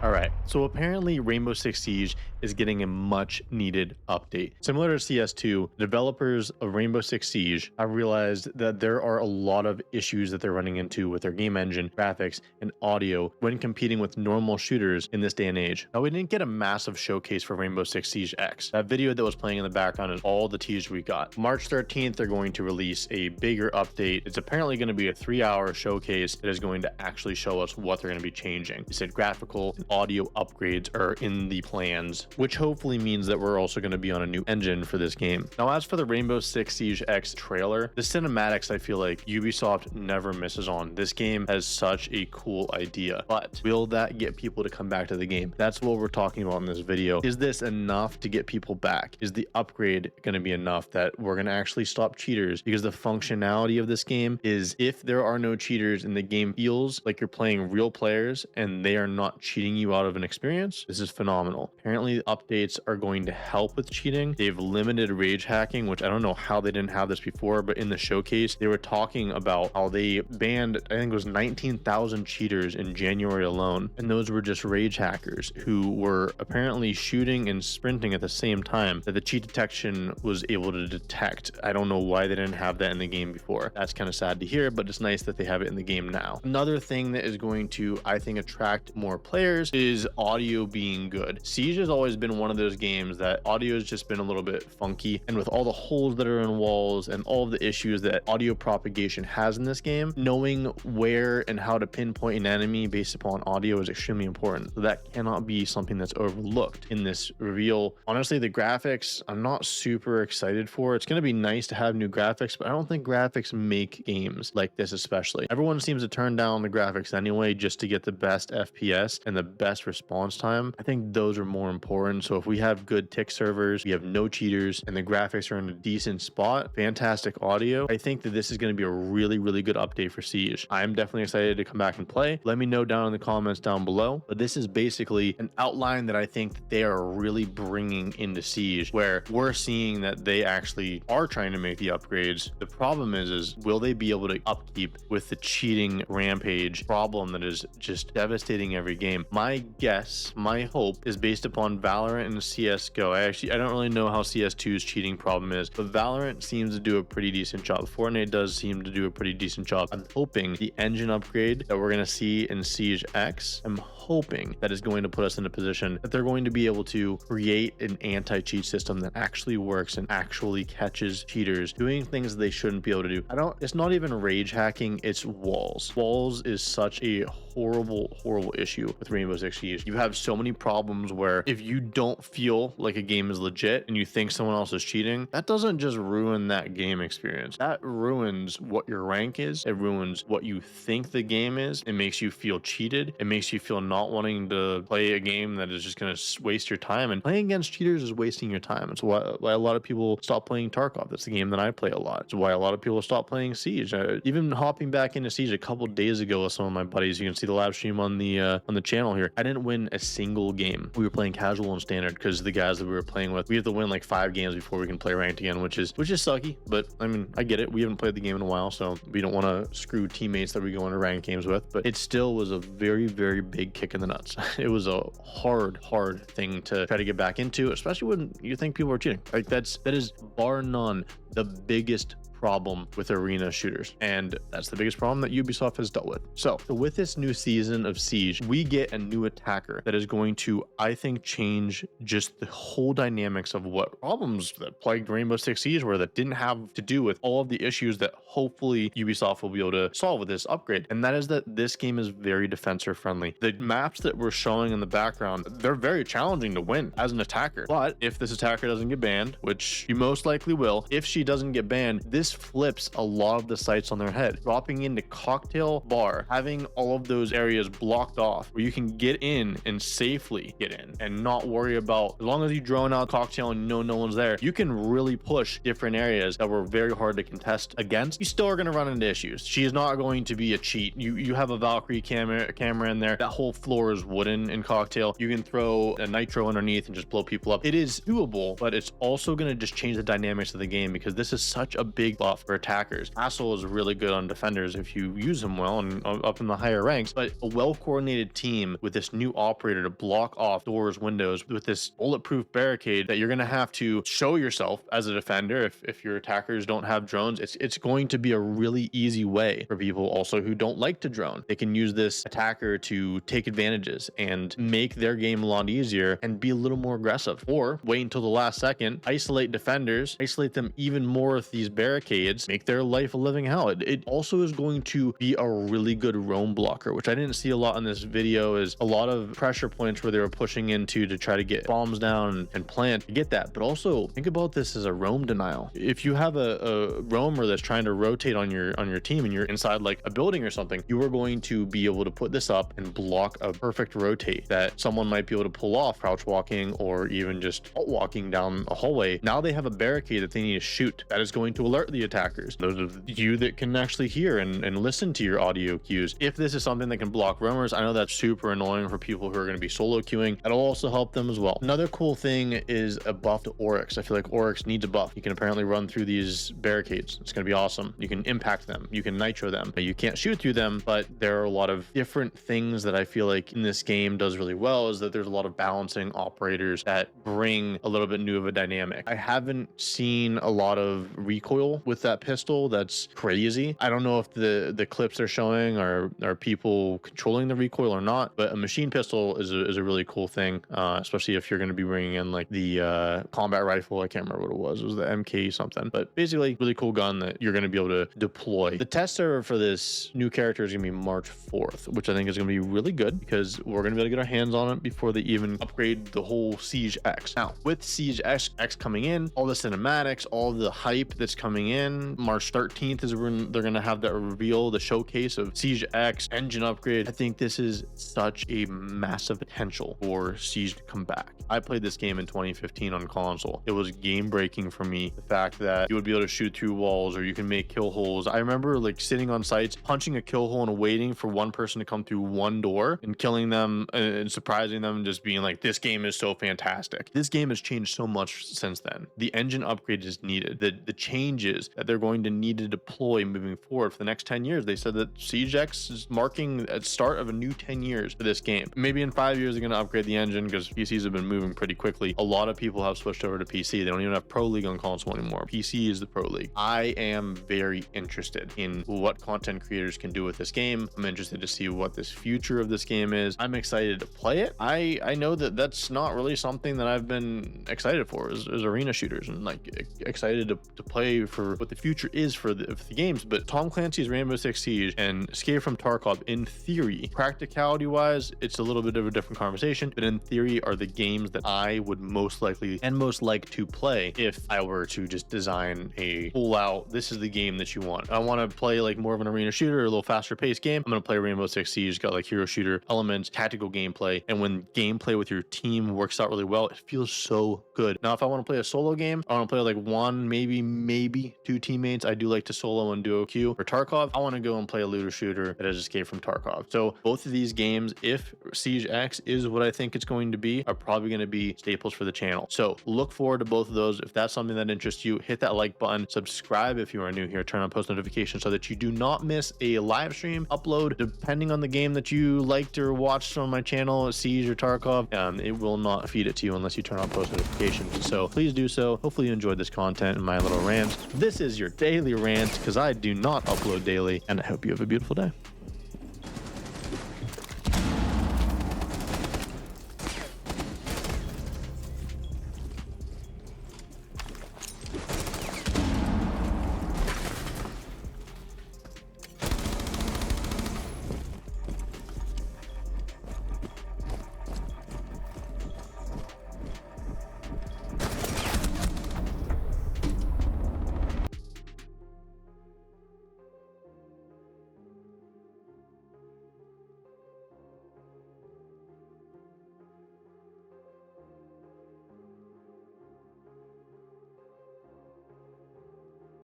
Alright, so apparently Rainbow Six Siege is getting a much needed update. Similar to CS2, developers of Rainbow Six Siege have realized that there are a lot of issues that they're running into with their game engine, graphics, and audio when competing with normal shooters in this day and age. Now, we didn't get a massive showcase for Rainbow Six Siege X. That video that was playing in the background is all the teaser we got. March 13th, they're going to release a bigger update. It's apparently going to be a 3-hour showcase that is going to actually show us what they're going to be changing. They said graphical and audio upgrades are in the plans, which hopefully means that we're also going to be on a new engine for this game. Now, as for the Rainbow Six Siege X trailer, the cinematics, I feel like Ubisoft never misses on. This game has such a cool idea, but will that get people to come back to the game? That's what we're talking about in this video. Is this enough to get people back? Is the upgrade going to be enough that we're going to actually stop cheaters? Because the functionality of this game is, if there are no cheaters and the game feels like you're playing real players and they are not cheating you out of an experience, this is phenomenal. Apparently the updates are going to help with cheating. They've limited rage hacking, which I don't know how they didn't have this before, but in the showcase they were talking about how they banned, I think it was 19,000 cheaters in January alone, and those were just rage hackers who were apparently shooting and sprinting at the same time that the cheat detection was able to detect. I don't know why they didn't have that in the game before. That's kind of sad to hear, but it's nice that they have it in the game now. Another thing that is going to, I think, attract more players is audio being good. Siege has always been one of those games that audio has just been a little bit funky, and with all the holes that are in walls and all of the issues that audio propagation has in this game, knowing where and how to pinpoint an enemy based upon audio is extremely important. So that cannot be something that's overlooked in this reveal. Honestly, the graphics, I'm not super excited for. It's going to be nice to have new graphics, but I don't think graphics make games like this especially. Everyone seems to turn down the graphics anyway just to get the best FPS and the best response time. I think those are more important. So if we have good tick servers, we have no cheaters, and the graphics are in a decent spot, fantastic audio, I think that this is going to be a really, really good update for Siege. I'm definitely excited to come back and play. Let me know down in the comments down below. But this is basically an outline that I think that they are really bringing into Siege, where we're seeing that they actually are trying to make the upgrades. The problem is will they be able to upkeep with the cheating rampage problem that is just devastating every game? My guess, my hope is based upon Valorant and CSGO. I don't really know how CS2's cheating problem is, but Valorant seems to do a pretty decent job. Fortnite does seem to do a pretty decent job. I'm hoping the engine upgrade that we're going to see in Siege X, I'm hoping that is going to put us in a position that they're going to be able to create an anti-cheat system that actually works and actually catches cheaters doing things they shouldn't be able to do. It's not even rage hacking, it's walls. Walls is such a horrible issue with Rainbow Six Siege. You have so many problems where if you don't feel like a game is legit and you think someone else is cheating, that doesn't just ruin that game experience. That ruins what your rank is. It ruins what you think the game is. It makes you feel cheated. It makes you feel not wanting to play a game that is just going to waste your time. And playing against cheaters is wasting your time. It's why a lot of people stop playing Tarkov. That's the game that I play a lot. It's why a lot of people stop playing Siege. Even hopping back into Siege a couple days ago with some of my buddies, you can see the live stream on the channel here. I didn't win a single game. We were playing casual and standard because the guys that we were playing with, we have to win like 5 games before we can play ranked again, which is sucky. But I mean, I get it. We haven't played the game in a while, so we don't want to screw teammates that we go into ranked games with. But it still was a very, very big kick in the nuts. It was a hard thing to try to get back into, especially when you think people are cheating. Like that is bar none the biggest problem with arena shooters, and that's the biggest problem that Ubisoft has dealt with. So with this new season of Siege, we get a new attacker that is going to, I think, change just the whole dynamics of what problems that plagued Rainbow Six Siege were that didn't have to do with all of the issues that hopefully Ubisoft will be able to solve with this upgrade. And that is that this game is very defensor friendly. The maps that we're showing in the background, they're very challenging to win as an attacker. But if this attacker doesn't get banned, which she most likely will, if she doesn't get banned, this flips a lot of the sights on their head. Dropping into Cocktail Bar, having all of those areas blocked off where you can get in and safely get in and not worry about, as long as you drone out Cocktail and you know no one's there, you can really push different areas that were very hard to contest against. You still are going to run into issues. She is not going to be a cheat. You have a Valkyrie camera in there. That whole floor is wooden in Cocktail. You can throw a nitro underneath and just blow people up. It is doable, but it's also going to just change the dynamics of the game because this is such a big buff for attackers. Castle is really good on defenders if you use him well and up in the higher ranks, but a well-coordinated team with this new operator to block off doors, windows with this bulletproof barricade that you're going to have to show yourself as a defender. If your attackers don't have drones, it's going to be a really easy way for people also who don't like to drone. They can use this attacker to take advantages and make their game a lot easier and be a little more aggressive, or wait until the last second, isolate defenders, isolate them even more with these barricades, make their life a living hell. It also is going to be a really good roam blocker, which I didn't see a lot in this video. Is a lot of pressure points where they were pushing into to try to get bombs down and plant. I get that, but also think about this as a roam denial. If you have a roamer that's trying to rotate on your team and you're inside like a building or something, you are going to be able to put this up and block a perfect rotate that someone might be able to pull off crouch walking or even just walking down a hallway. Now they have a barricade that they need to shoot that is going to alert the attackers, those of you that can actually hear and listen to your audio cues. If this is something that can block roamers, I know that's super annoying for people who are going to be solo queuing. It'll also help them as well. Another cool thing is a buff to Oryx. I feel like Oryx needs a buff. You can apparently run through these barricades. It's going to be awesome. You can impact them. You can nitro them. You can't shoot through them, but there are a lot of different things that I feel like in this game does really well, is that there's a lot of balancing operators that bring a little bit new of a dynamic. I haven't seen a lot of recoil with that pistol. That's crazy. I don't know if the clips they're showing are people controlling the recoil or not, but a machine pistol is a really cool thing, especially if you're going to be bringing in like the combat rifle. I can't remember what it was. It was the MK something, but basically really cool gun that you're going to be able to deploy. The test server for this new character is going to be March 4th, which I think is going to be really good because we're going to be able to get our hands on it before they even upgrade the whole Siege X. Now, with Siege X coming in, all the cinematics, all the hype that's coming in, March 13th is when they're going to have that reveal, the showcase of Siege X engine upgrade. I think this is such a massive potential for Siege to come back. I played this game in 2015 on console. It was game breaking for me. The fact that you would be able to shoot through walls or you can make kill holes. I remember like sitting on sites, punching a kill hole and waiting for one person to come through one door and killing them and surprising them, and just being like, this game is so fantastic. This game has changed so much since then. The engine upgrade is needed. The changes that they're going to need to deploy moving forward for the next 10 years. They said that Siege X is marking a start of a new 10 years for this game. Maybe in 5 years they're going to upgrade the engine because PCs have been moving pretty quickly. A lot of people have switched over to PC. They don't even have Pro League on console anymore. PC is the Pro League. I am very interested in what content creators can do with this game. I'm interested to see what this future of this game is. I'm excited to play it. I know that that's not really something that I've been excited for is arena shooters, and like excited to play for what the future is for the games. But Tom Clancy's Rainbow Six Siege and Escape from Tarkov, in theory, practicality wise, it's a little bit of a different conversation, but in theory are the games that I would most likely and most like to play if I were to just design a full out, this is the game that you want. I want to play like more of an arena shooter, a little faster paced game. I'm going to play Rainbow Six Siege. Got like hero shooter elements, tactical gameplay, and when gameplay with your team works out really well, it feels so good. Now, if I want to play a solo game, I want to play like one, maybe two teammates. I do like to solo and duo queue. For Tarkov, I want to go and play a looter shooter that has Escape from Tarkov. So both of these games, if Siege X is what I think it's going to be, are probably going to be staples for the channel. So look forward to both of those. If that's something that interests you, hit that like button, subscribe if you are new here, turn on post notifications so that you do not miss a live stream upload, depending on the game that you liked or watched on my channel, Siege or Tarkov. It will not feed it to you unless you turn on post notifications. So please do so. Hopefully you enjoyed this content and my little rant. This is your daily rant because I do not upload daily, and I hope you have a beautiful day.